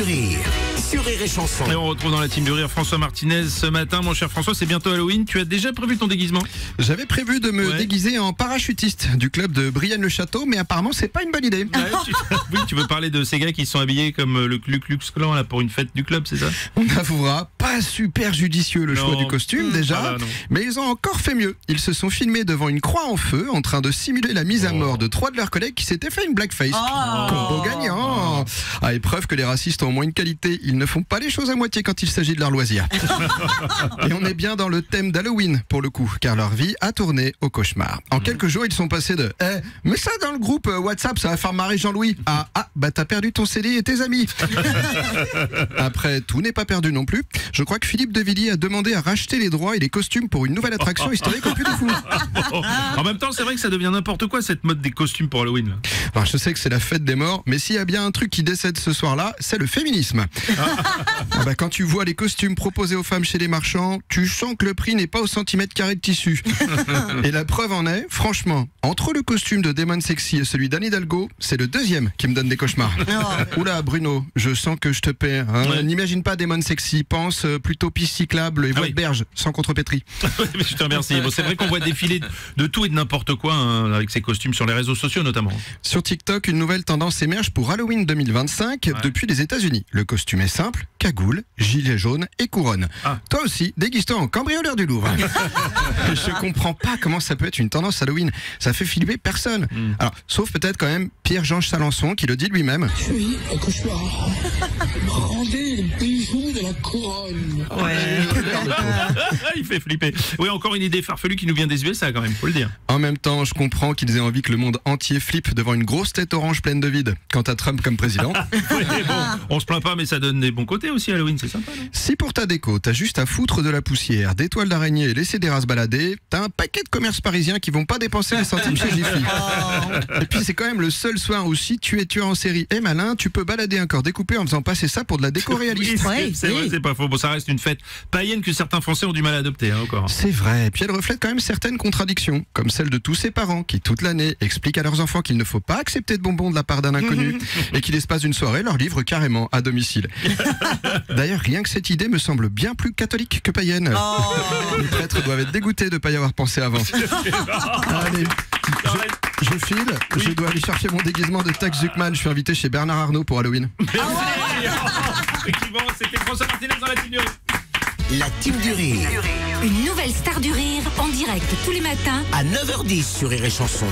du rire sur Rire et Chanson. Et on retrouve dans la team du rire François Martinez ce matin. Mon cher François, c'est bientôt Halloween. Tu as déjà prévu ton déguisement? J'avais prévu de me déguiser en parachutiste du club de Brienne-le-Château, mais apparemment c'est pas une bonne idée. Oui, tu veux parler de ces gars qui sont habillés comme le Ku Klux Klan là, pour une fête du club, c'est ça? On avouera, pas super judicieux le choix du costume déjà, mais ils ont encore fait mieux. Ils se sont filmés devant une croix en feu en train de simuler la mise à mort de 3 de leurs collègues qui s'étaient fait une blackface. Combo gagnant. À épreuve que les racistes ont au moins une qualité, ils ne font pas les choses à moitié quand il s'agit de leur loisir. Et on est bien dans le thème d'Halloween pour le coup, car leur vie a tourné au cauchemar. En quelques jours, ils sont passés de mais ça dans le groupe WhatsApp, ça va faire marrer Jean-Louis à bah t'as perdu ton CD et tes amis. Après, tout n'est pas perdu non plus. Je crois que Philippe de Villiers a demandé à racheter les droits et les costumes pour une nouvelle attraction historique au Puy du Fou. En même temps, c'est vrai que ça devient n'importe quoi cette mode des costumes pour Halloween là. Alors, je sais que c'est la fête des morts, mais s'il y a bien un truc qui décède ce soir-là, c'est le féminisme. Quand tu vois les costumes proposés aux femmes chez les marchands, tu sens que le prix n'est pas au centimètre carré de tissu. Et la preuve en est, franchement, entre le costume de Damon Sexy et celui d'Anne Hidalgo, c'est le deuxième qui me donne des cauchemars. Oula Bruno, je sens que je te paie. N'imagine pas Damon Sexy, pense plutôt piste cyclable et voie de berge, sans contrepétrie. Mais je te remercie. Bon, c'est vrai qu'on voit défiler de tout et de n'importe quoi avec ces costumes sur les réseaux sociaux notamment. Sur TikTok, une nouvelle tendance émerge pour Halloween 2025 depuis les États-Unis. Le costume est simple, cagoule, gilet jaune et couronne. Toi aussi, déguise-toi en cambrioleur du Louvre. Je comprends pas comment ça peut être une tendance Halloween. Ça fait flipper personne. Alors, sauf peut-être quand même Pierre-Jean Chalençon qui le dit lui-même. Oui, un cauchemar. Rendez le bijou de la couronne. Il fait flipper. Oui, encore une idée farfelue qui nous vient des USA quand même, faut le dire. En même temps, je comprends qu'ils aient envie que le monde entier flippe devant une grosse tête orange pleine de vide. Quant à Trump comme président. On se plaint pas, mais ça donne des bons côtés aussi Halloween, c'est sympa. Non? Si pour ta déco, t'as juste à foutre de la poussière, des toiles d'araignée et laisser des rats se balader, t'as un paquet de commerces parisiens qui vont pas dépenser un centime chez Jiffy. Et puis c'est quand même le seul soir où si tu es tueur en série et malin, tu peux balader un corps découpé en faisant passer ça pour de la déco réaliste. C'est vrai, c'est pas faux. Bon, ça reste une fête païenne que certains Français ont du mal à adopter encore. C'est vrai, et puis elle reflète quand même certaines contradictions, comme celle de tous ces parents qui toute l'année expliquent à leurs enfants qu'il ne faut pas accepter de bonbons de la part d'un inconnu et qui l'espace d'une soirée leur livrent carrément à domicile. D'ailleurs, rien que cette idée me semble bien plus catholique que païenne. Les prêtres doivent être dégoûtés de ne pas y avoir pensé avant. Allez, je file, je dois aller chercher mon déguisement de Tax Zuckman. Je suis invité chez Bernard Arnault pour Halloween. Effectivement, c'était François Martinez dans la team du rire. La team du rire Une nouvelle star du rire en direct tous les matins à 9h10 sur Rire et Chanson.